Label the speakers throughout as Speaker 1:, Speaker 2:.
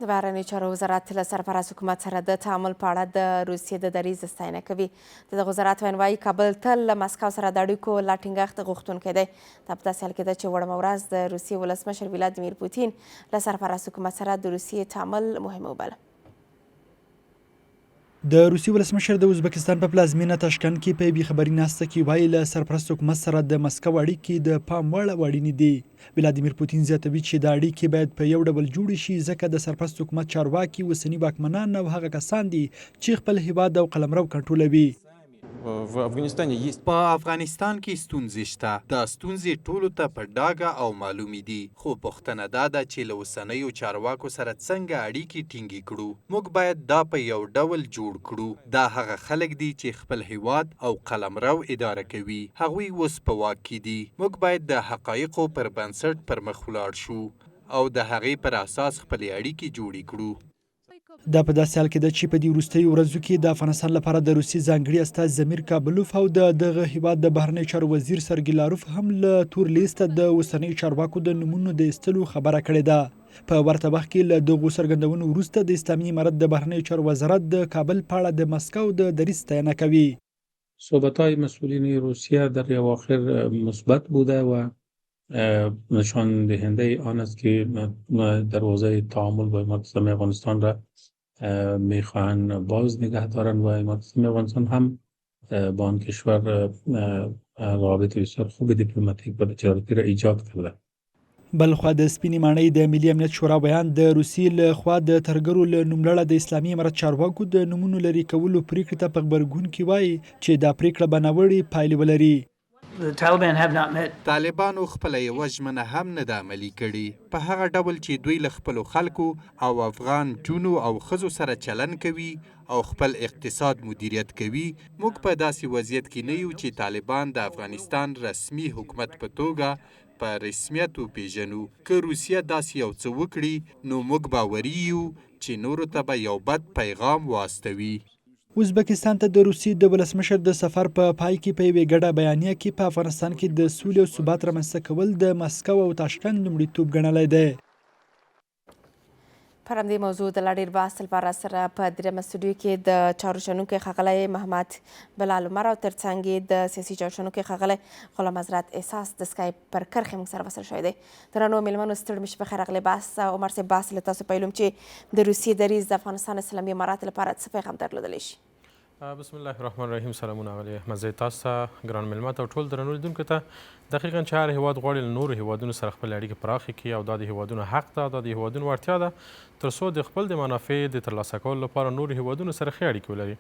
Speaker 1: د بهرنیو چارو وزارت له سرپرست حکومت سره د تعامل په اړه د روسیې د دریځ ستاینه کوي. د دغه وزارت وینوایي کابل تل له مسکو سره د اړیکو لا ټینګښت غوښتونکی دی. دا په داسې حال کې ده چې وړمه ورځ د روسیې ولسمشر ولادیمیر پوتین له سرپرست حکومت سره د روسیې تعامل مهم وباله.
Speaker 2: د روسیې ولسمشر د ازبکستان په پلازمینه تاشکند کې په یوې خبري ناسته کې وایي له سرپرست حکومت سره د مسکو اړیکې د پام وړ او اړینې دي. ولادیمیر پوتین زیاتوي چې دا اړیکې باید په یو ډول جوړې شي ځکه د سرپرست حکومت چارواکي اوسني واکمنان او هغه کسان دي چې خپل هیواد او قلمرو کنټرولوي.
Speaker 3: په افغانستان کې ستونزې شته. دا ستونزې ټولو ته په ډاګه او معلومې دي، خو پوښتنه دا ده چې له اوسنیو چارواکو سره څنګه اړیکې ټینګې کړو. موږ باید دا په یو ډول جوړ کړو. دا هغه خلک دي چې خپل هیواد او قلمرو اداره کوي. هغوی اوس په واک کې دي. موږ باید د حقایقو پر بنسټ پر مخ ولاړ شو او د هغې پر اساس خپلې اړیکې جوړې کړو.
Speaker 2: دا په داسې حال کې ده چې په دې وروستیو ورځو کې د افغانستان لپاره د روسیې ځانګړي استازي زمیر کابلوف او دغه هیواد د بهرنیو چارو وزیر سرګي لاروف هم له تور لیسته د اوسنیو چارواکو د نومونو د ایستلو خبره کړې ده. په ورته وخت کې له دغو څرګندونو وروسته د اسلامي امارت د بهرنیو چارو وزارت د کابل په اړه د مسکو د دریځ ستاینه کوي.
Speaker 4: صحبت‌های مسئولین روسیه در اواخر مثبت بوده و نشان دهنده آن است که دروازه تعامل با امارت اسلامی افغانستان را میخواهند باز نگه دارن و امارت اسلامی افغانستان هم با آن کشور روابط بسیار خوب دیپلماتیک و تجارتی را ایجاد کرده.
Speaker 2: بلخوا د سپینې ماڼۍ د ملي امنیت شورا بیان د روسیې له خوا د ترګرو له نوملړه د اسلامي امارت چارواکو د نومونو لرې کولو پریکړې ته په غبرګون کې وایي چې دا پریکړه به ناوړې پایلې ولري.
Speaker 3: طالبانو خپله یوه ژمنه هم نه ده عملي کړې، په هغه ډول چې دوی له خپلو خلکو او افغان جونو او ښځو سره چلن کوي او خپل اقتصاد مدیریت کوي. موږ په داسې وضعیت کې نه یو چې طالبان د افغانستان رسمي حکومت په توګه په رسمیت وپیژنو. که روسیه داسې یو څه وکړي نو موږ باوري یو چې نورو ته به یو بد پیغام واستوي.
Speaker 2: ازبکستان ته د روسیې د ولسمشر د سفر په پای کې په یوې ګډه بیانیه کې په افغانستان کې د سولې او ثبات رامنځته کول د مسکو او تاشکند لومړیتوب ګڼلی دی.
Speaker 1: پر همدې موضوع د لا ډېر بحث لپاره سره په درېیمه سټوډیو کې د چارو شنونکی ښاغلی محمد بلال عمر او ترڅنګ یې د سیاسي چارو شنونکی ښاغلی غلام حضرت احساس د سکایپ پر کرښې موږ سره وصل شوی دی. درنو میلمنو ستړي مه شئ، په خیر راغلی. بحث عمر صاحب، بحث له تاسو پیلوم چې د روسیې دریځ د افغانستان اسلامي امارات لپاره څه پیغام درلودلی شي؟
Speaker 5: بسم الله الرحمن الرحیم. سلامونه علی احمد زی تاسو ته ګران میلمه ته او ټول درنو لیدونکو ته. دقیقا چې هر هیواد غواړي له نورو هیوادونو سره خپل اړیکې پراخې کړي او دا د هیوادونو حق ده، دا د هیوادونو وړتیا ده تر څو د خپل د منافع د ترلاسه کولو لپاره نورو هیوادونو سره ښې اړیکې ولري.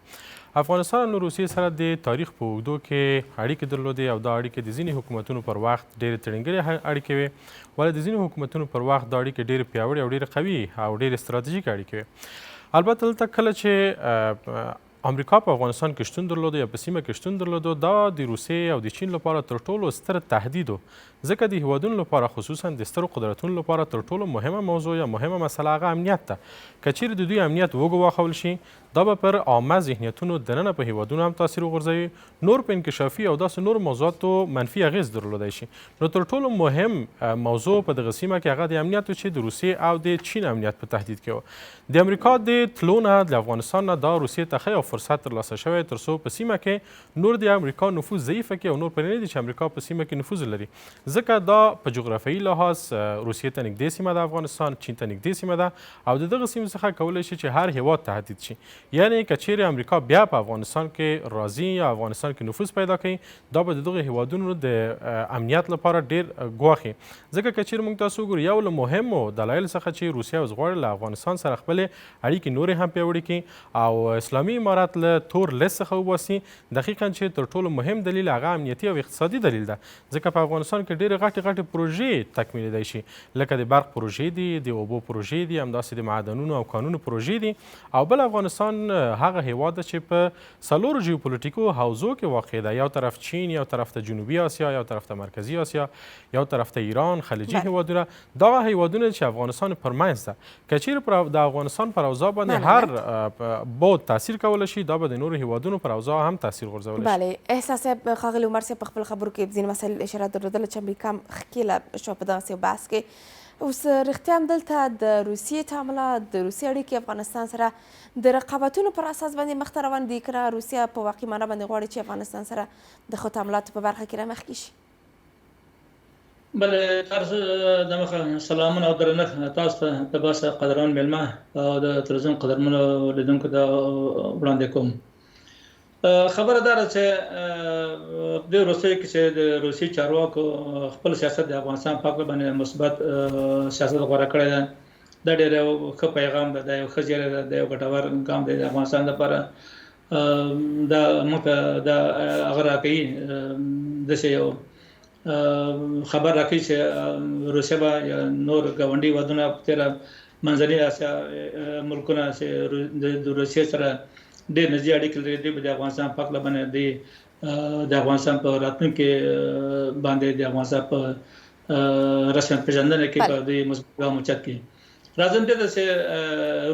Speaker 5: افغانستان له روسیې سره د تاریخ په اوږدو کې اړیکې درلودې او دا اړیکې د ځینې حکومتونو پر وخت ډېرې تړنګلې اړیکې وې، ولې د ځینې حکومتونو پر وخت دا اړیکې ډېرې پیاوړې او ډېرې قوي او ډېرې ستراتیژیکې اړیکې وې. البته دلته کله چې امریکا په افغانستان کې شتون درلوده یا په سیمه کې شتون درلوده، دا د روسیې او د چین لپاره تر ټولو ستر تهدید و، ځکه د هیوادونو لپاره خصوصا د سترو قدرتونو لپاره تر ټولو مهمه موضوع یا مهمه مسله هغه امنیت ده. که چیرې د دوی امنیت وګواښول شي، دا به پر عامه ذهنیتونو دننه په هیوادونو هم تاثیر وغورځوي، نور په انکشافي او داسې نور موضوعاتو منفي اغېز درلودی شي. نو تر ټولو مهم موضوع په دغه سیمه کې هغه د امنیت و چې د روسیې او د چین امنیت په تهدید کې و. د امریکا د تلو نه د افغانستان نه دا روسیې ته ښه یو فرصت ترلاسه شوی تر څو په سیمه کې نور د امریکا نفوذ ضعیفه کړي او نور پرې نه دي چې امریکا په سیمه کې نفوذ لري، ځکه دا په جغرافیایي لحاظ روسیې ته نږدې سیمه ده، افغانستان چین ته نږدې سیمه ده او د دغه سیمې څخه کولی شي چې هر هیواد تهدید شي. یعنې که چیرې امریکا بیا په افغانستان کې راځي یا افغانستان کې نفوذ پیدا کوي، دا به د دغه هیوادونو د امنیت لپاره ډېر ګواښي، ځکه که چیرې موږ تاسو وګورو یو له مهمو دلایلو څخه چې روسیه اوس غواړي له افغانستان سره خپلې اړیکې نورې هم پیاوړې کړي او اسلامي امارات له تور لیست څخه وباسي، دقیقا چې تر ټولو مهم دلیل هغه امنیتي او اقتصادي دلیل ده، ځکه په افغانستان کې ډېرې غټې پروژې تکمیلېدی شي، لکه د برق پروژې دي، د اوبو پروژې دي، همداسې د معدنونو او کانونو پروژې دي. او بل افغانستان هغه هیواد ده چې په څلورو جیوپولیټیکو حوزو کې واقع ده، یو طرف چین، یو طرف ته جنوبي آسیا، یو طرف ته مرکزي آسیا، یو طرف ته ایران، خلیجي هیوادونه. دغه هیوادونه چې افغانستان پر منځ ده، که چیرې د افغانستان پر اوضاع باندې هر بود تاثیر کولی شي، دا به د نورو هیوادونو پر اوضاع هم تاثیر غورځولی شي.
Speaker 1: بله، احساس صاحب، ښاغلي عمر صاحب په خپل خبرو کې ځینې مسایل اشاره درلودله چې امریکا هم ښکېله شوه په دغسې یو بحث کې. اوس رښتیا هم دلته د روسیې تعاملات د روسیې اړیکې افغانستان سره د رقابتونو پر اساس باندې مخته روان دي، که نه روسیه په واقعي معنا باندې غواړي چې افغانستان سره د ښو تعاملاتو په برخه کې رامخکې شي؟
Speaker 6: بله تاسو د مخه سلامونه او درنښت تاسو ته د باسه قدرمن میلمه او د تلویزیون قدرمنو لیدونکو ته وړاندې کوم. خبره دا ده چې د روسیې کې چې د روسیې چارواکو خپل سیاست د افغانستان په اړه باندې مثبت سیاست غوره کړی ده. دا ډېر یو ښه پیغام ده، دا یو ښه زیری ده، دا یو ګټور ګام دی د افغانستان لپاره. دا موږ دا هغه راکوي داسې یو خبر راکوي چې روسیه به یا نور ګاونډي هېوادونه په تېره منځنۍ اسیا ملکونه چې د روسیې سره ډېر نږدې اړیکې لري، دوی به د افغانستان په هکله باندې د افغانستان په راتلونکي باندې د افغانستان په رسمیت پېژندنه کې به دوی مثبت ګام اوچت کړي. راځم دې ته چې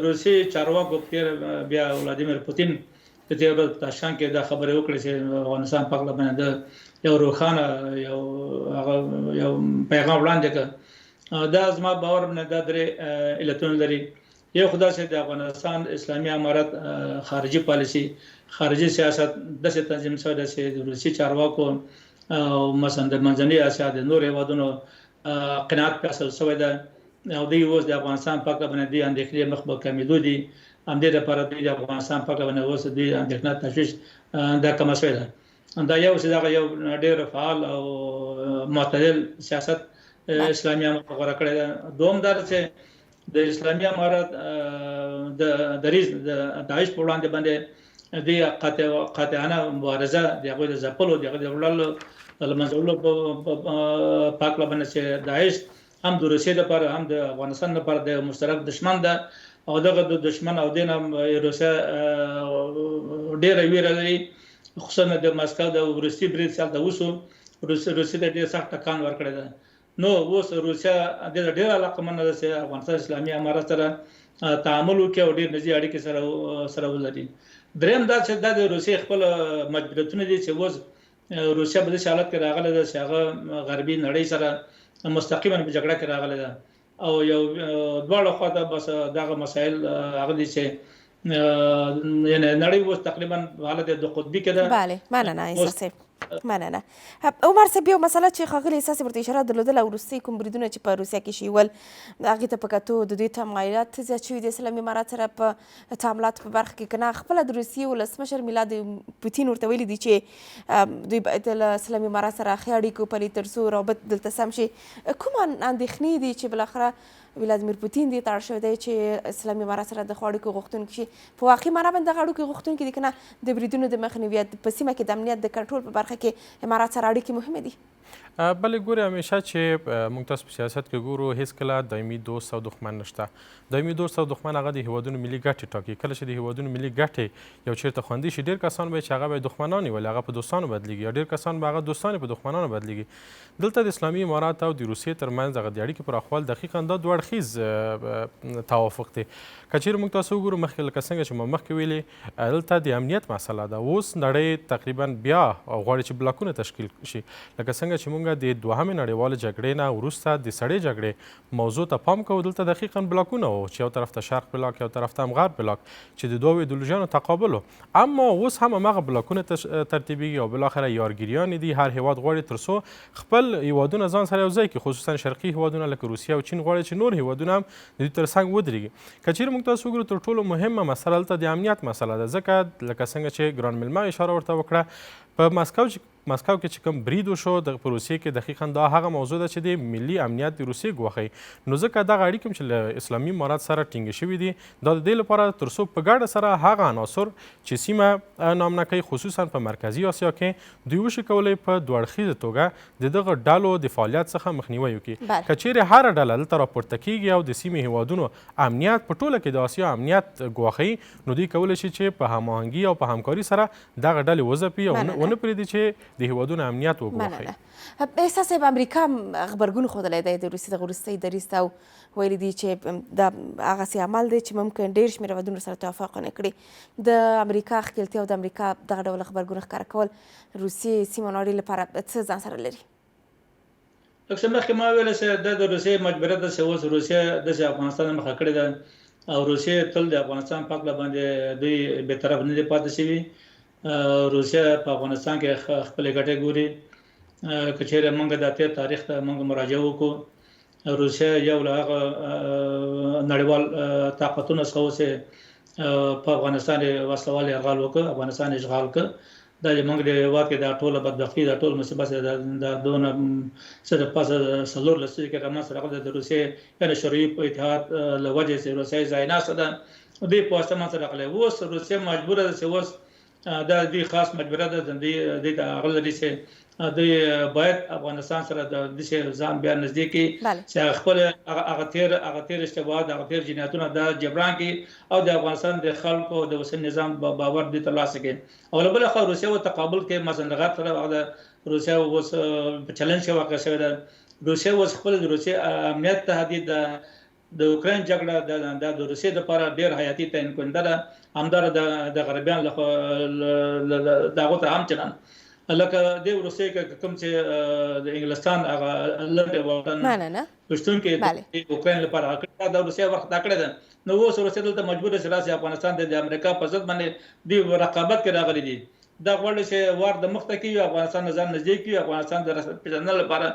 Speaker 6: روسیې چارواکو بیا ولادیمیر پوتین په دې ورځ په تاشکند کې دا خبرې وکړې چې افغانستان په هکله باندې یو روښانه یو پیغام وړاندې کړ. دا زما باور باندې دا درې علتونه لري. یو خو دا چې د افغانستان اسلامي امارت خارجي پالیسي، خارجي سیاست داسې تنظیم شوی ده چې د روسي چارواکو او مثلا د منځنۍ اسیا د نورو هېوادونو قناعت پرې اصل شوی ده او دوی اوس د افغانستان په اړه باندې دوی اندېښنې مخ په کمېدو دي. همدې لپاره دوی د افغانستان په اړه باندې اوس دوی اندېښنه تشویش دا کمه شوې ده. دا یو چې دغه یو ډېر فعال او معتدل سیاست اسلامي امارت غوره کړی ده. دوم دا چې د اسلامي امارت د دریځ د داعش په وړاندې باندې دوی قاطعانه مبارزه د هغوی د ځپلو د هغوی د وړلو د له منځه وړلو په هکله باندې چې داعش هم د روسیې لپاره هم د افغانستان لپاره د مشترک دشمن ده او دغه د دشمن او دین هم روسیه ډېره ویره لري، خصوصا د مسکو د وروستي برید سال د وسو روسیې ته ډېر سخت ټکان ورکړی ده. نو اوس روسیه ډېره علاقمنده ده چې افغانستان اسلامي امارت سره تعامل وکړي او ډېر نږدې اړیکې سره ولري. درېیم دا چې دا د روسیې خپل مجبوریتونه دي چې اوس روسیه په داسې حالت کې راغلی ده چې هغه غربي نړۍ سره مستقیما په جګړه کې راغلی ده او یو دواړه خواته بس دغه مسایل هغه دي چې یعنی نړۍ اوس تقریبا حالت د قطبي کې ده.
Speaker 1: بله مننه عیسی صاحب، مننه. عمر صاحب یو مسله چې ښاغلي احساس ورته اشاره درلودله او وروستي کوم بریدونه چې په روسیه کې شوي ول هغې ته په کتو د دوی تمایلات زیات شوي د اسلامي امارت سره په تعاملاتو په برخه کې که نه خپله د روسیې ولسمشر میلاد پوتین ورته ویلي دي چې دوی باید له اسلامي امارت سره ښې اړیکې وپالي تر څو رابط دلته سم شي. کوم اندېښنې دي چې بالاخره ولادیمیر پوتین دې ته اړ شوی دی چې اسلامي امارت سره د ښو اړیکو غوښتونکي شي؟ په واقعي معنا باندې دغه اړیکې غوښتونکي دي که نه د بریدونو د مخنیوي په سیمه کې د امنیت د کنټرول په برخه کې امارات سره اړیکې مهمې دي؟
Speaker 5: بلې ګورې همیشه چې موږ تاسو په سیاست کې ګورو هیڅکله دایمي دوست او دښمن نشته. دایمي دوست او دښمن هغه د هیوادونو ملي ګټې ټاکي. کله چې د هیوادونو ملي ګټې یو چېرته خوندي شي ډېر کسان به چې هغه به دښمنان ویل هغه په دوستانو بدلیږي یا ډېر کسان به هغه دوستان په دښمنانو بدلیږي. دلته د اسلامي امارات او د روسیې ترمنځ هغه د اړیکې پراخوال دقیقا دا دوه اړخیز توافق دی. که چیرې موږ تاسو وګورو مخکې لکه څنګه چې ما مخکې ویلې دلته د امنیت مسله ده. اوس نړۍ تقریبا بیا غواړي چې بلاکونه تشکیل شي لکه څنګه چې موږ د دوهمې نړیوالې جګړې نه وروسته د سړې جګړې موضوع ته پام کوو. دلته دقیقا بلاکونه وو چې یو طرف ته شرق بلاک یو طرف ته هم غرب بلاک چې د دوو ایدولوژیانو تقابل و. اما اوس هم هماغه بلاکونه ترتیبیږي او بالاخره یارګیریانې دي. هر هیواد غواړي تر څو خپل هیوادونه ځان سره یو ځای کړي، خصوصا شرقي هیوادونه لکه روسیه او چین غواړي چې نور هیوادونه هم د دوی تر څنګ ودرېږي. که چیرې موږ تاسو وګورو تر ټولو مهمه مسله دلته د امنیت مسله ده، ځکه لکه څنګه چې ګران میلمه اشاره ورته وکړه په مسکو کې چې کوم برید وشو په روسیې کې دقیقا دا هغه موضوع ده چې د ملي امنیت د روسیې ګواښي. نو ځکه دغه اړیکې چې له اسلامي امارت سره ټینګې شوي دي دا د دې لپاره تر څو په ګډه سره هغه عناصر چې سیمه نامنه کوي خصوصا په مرکزي اسیا کې دوی وشي کولی په دوه اړخیزه توګه د دغه ډلو د فعالیت څخه مخنیوی وکړي. که چیرې هره ډله دلته راپورته کیږي او د سیمې هیوادونو امنیت په ټوله کې د اسیا امنیت ګواښي نو دوی کولی شي چې په هماهنګي او په همکاري سره دغه ډلې وځپي او ونه پرېږدي چې د هیوادونو امنیت وګواښي.
Speaker 1: احساس صاحب امریکا غبرګون ښودلی دی د روسیې دغه وروستي دریځ ته او ویلي دي چې دا هغسې عمل دی چې ممکن ډېر شمېر هیوادونو سره توافق ونه کړي. د امریکا ښکېلتیا او د امریکا دغه ډول غبرګون ښکاره کول روسیې سیمه نړۍ لپاره څه ځان سره لري؟
Speaker 6: لکه څه مخکې ما ویل چې د روسیې مجبوریت ده چې اوس روسیه داسې افغانستان مخه کړې ده او روسیې تل د افغانستان په هکله باندې دوی بېطرف نه دي پاتې شوي. روسیه په افغانستان کې خپلې ګټې ګوري. که چېرې موږ د تېر تاریخ ته موږ مراجعه وکړو، روسیه یو له هغه نړیوال طاقتونو څخه و چې په افغانستان یې وسله وال یرغل وکړ، افغانستان یې اشغال کړ. دا زموږ د هېواد کې دا ټوله بدبختي، دا ټول مصیبت دا دونه څه د پاسه 14 لسیزې کې رامنځته راغلی د روسیې یعنې شوروي اتحاد له وجې چې روسیه ځای ناسته ده، دوی په واسطه منځته راغلی. اوس روسیه مجبوره ده چې اوس دا دوی خاص مجبوره ده دوی ته هغه لري چې دوی باید افغانستان سره د دې ځان بیا نږدې کړي چې خپل هغه تېر اشتباهات، هغه تېر جنایتونه دا جبران کړي او د افغانستان د خلکو د اوسني نظام باور دوی ترلاسه کړي. او له بله خوا روسیه و تقابل کې مثلا د غرب سره هغه روسیه اوس په چلنج کې واقع شوې ده. روسیه اوس خپل د روسیې امنیت تهدید د اوکراین جګړه د روسیې لپاره ډېر حیاتي تعین کننده ده. همداره د غربیان لخوا دغو ته هم چلند لکه د روسیې کې کوم چې د انګلستان هغه لنډ وطن پښتونکي د اوکراین لپاره د روسیې وخت دا کړی ده. نو اوس روسیه دلته مجبور ده چې راسي افغانستان د امریکا په ضد باندې دوی رقابت کې راغلي دي. دا غواړي چې وار د مخته کې افغانستان نظام نږدې کې افغانستان د پیژندنې لپاره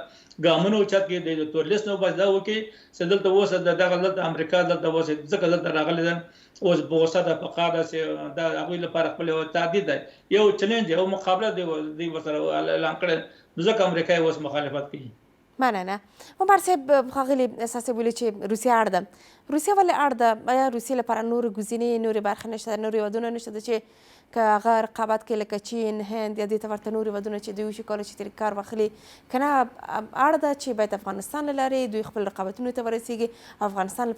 Speaker 6: ګامونه اوچت کړي، د تورلیست نو بس دا وکړي چې دلته اوس دغه دلته امریکا دلته اوس ځکه دلته راغلي ده اوس په غوسه ده، په قهر ده چې دا هغوی لپاره خپل تهدید دی، یو چلنج، یو مقابله دوی ورسره اعلان کړی، ځکه امریکا یې اوس مخالفت کوي.
Speaker 1: مننه. عمر صاحب، ښاغلي ستاسې بولي چې روسیه اړ ده، روسیه ولې اړ ده؟ آیا روسیې لپاره نورې ګزینې، نورې برخې نشته، نورې هېوادونه نشته چې که هغه رقابت کوي لکه چین، هند یا دې ته ورته نور هېوادونه چې دوی وشي کولی چې ترې کار واخلي؟ که نه اړ ده چې باید افغانستان له لارې دوی خپل رقابتونو ته ورسېږي، افغانستان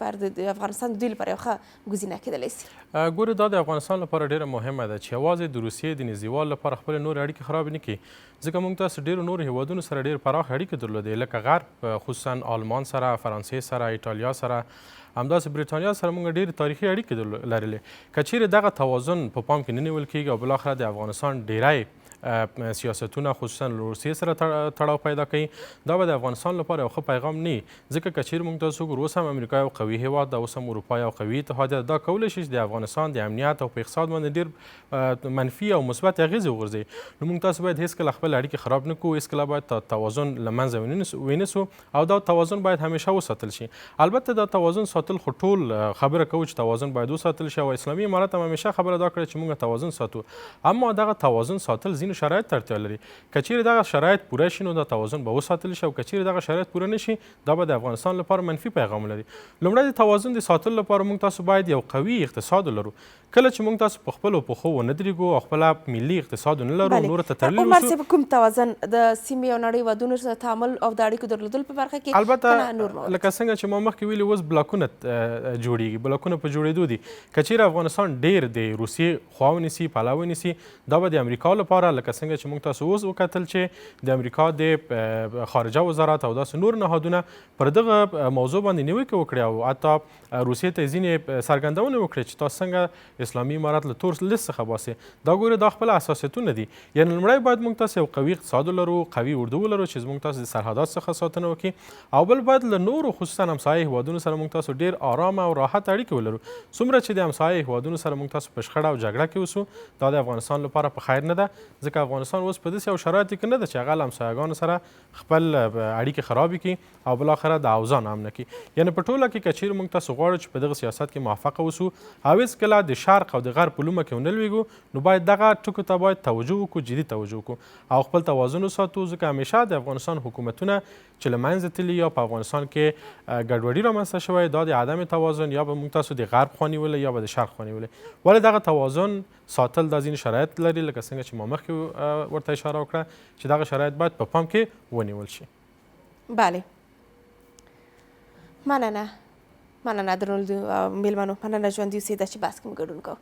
Speaker 1: د دوی لپاره یو ښه ګزینه کېدلی شي؟
Speaker 5: ګورې، دا د افغانستان لپاره ډېره مهمه ده چې یوازې د روسیې د نږدېوالو لپاره خپلې نورې اړیکې خرابې نه کړي، ځکه موږ تاسو ډېرو نورو هېوادونو سره ډېر پراخ اړیکې درلودې، لکه غرب خصوصا آلمان سره، فرانسې سره، ایټالیا سره، همداسې برېټانیا سره موږ ډېرې تاریخي اړیکې لرلې. که چیرې دغه توازن په پام کې نه نیول کېږي او بالاخره د افغانستان ډیری سیاستونه خصوصا له روسیې سره تړاو پیدا کوي، دا به د افغانستان لپاره یو ښه پیغام نه وي، ځکه که چیرې موږ تاسو وګورو اوس هم امریکا یو قوي هېواد ده، اوس هم اروپا یو قوي اتحادیه ده، دا کولی شي چې د افغانستان د امنیت او په اقتصاد باندې ډېر منفي او مثبت اغېزې وغورځوي. نو موږ تاسو باید هېڅکله خپل اړیکې خراب نه کړو، هېڅکله باید توازن له منځه ونیسو او دا توازن باید همیشه وساتل شي. البته دا توازن ساتل خو ټول خبره کوو چې توازن باید وساتل شي او اسلامي امارت هم همیشه خبره دا کړې چې موږ توازن ساتو، اما دغه توازن ساتل ځینې شرایط ته اړتیا لري. که چیرې دغه شرایط پوره شي نو دا توازن به وساتل شي او که چیرې دغه شرایط پوره نه شي دا به د افغانستان لپاره منفي پیغام لري. لومړی د توازن د ساتلو لپاره موږ تاسو باید یو قوي اقتصاد ولرو. کله چې موږ تاسو په خپلو پښو ونه درېږو او خپله ملي اقتصاد ونه لرو، نورو ته تړلي
Speaker 1: عمر صاحب، کوم توازن د سیمې او نړۍ هېوادونو سره تعامل او د اړیکو درلودلو په برخه کې؟
Speaker 5: البته لکه څنګه چې ما مخکې ویلي، اوس بلاکونه جوړېږي، بلاکونه په جوړېدو دي. که چیرې افغانستان ډېر د روسیې خوا ونیسي، پلو ونیسي، دا به د امریکا لپاره لکه څنګه چې موږ تاسو اوس وکتل چې د امریکا د خارجه وزارت او داسې نور نهادونه پر دغه موضوع باندې نیوکې وکړې او حتی روسیې ته ځینې څرګندونې وکړې چې تاسو څنګه اسلامي امارت له تور لیست څخه باسئ. دا ګورې دا خپل اساسیتونه دي. یعنې لومړی باید موږ تاسو یو قوي اقتصاد ولرو، قوي اردو ولرو چې زموږ تاسو د سرحدات څخه ساتنه وکړي، او بل باید له نورو خصوصا همسایه هېوادونو سره موږ تاسو ډېر آرامه او راحت اړیکې ولرو. څومره چې د همسایه هېوادونو سره موږ تاسو په شخړه او جګړه کې اوسو، دا د افغانستان لپاره په خیر نه ده، ځکه افغانستان اوس په داسې یو شرایطو کې نه ده چې هغه له همسایهګانو سره خپل اړیکې خرابې کړي او بالاخره د اوضاع نامنه کړي. یعنې په ټوله کې که چیرې موږ تاسو غواړو چې په دغه سیاست کې موفقه اوسو او هېڅکله د شرق او د غرب په لومه کې ونه لویږو، نو باید دغه ټکو ته باید توجه وکړو، جدي توجه وکړو او خپل توازن وساتو، ځکه همیشه د افغانستان حکومتونه چې له منځه تللي یا په افغانستان کې ګډوډي رامنځته شوی، دا د عدم توازن یا به موږ تاسو د غرب خوا نیولی یا به د شرق خوا نیولی. ولې دغه توازن ساتل دا ځینې شرایط لري، لکه څنګه چې ما مخکې ورته اشاره وکړه چې دغه شرایط باید په پام کې ونیول شي.
Speaker 1: بله، مننه درنو میلمنو، مننه ژوندي اوسئ دا چې بحث کې مو ګډون کوو.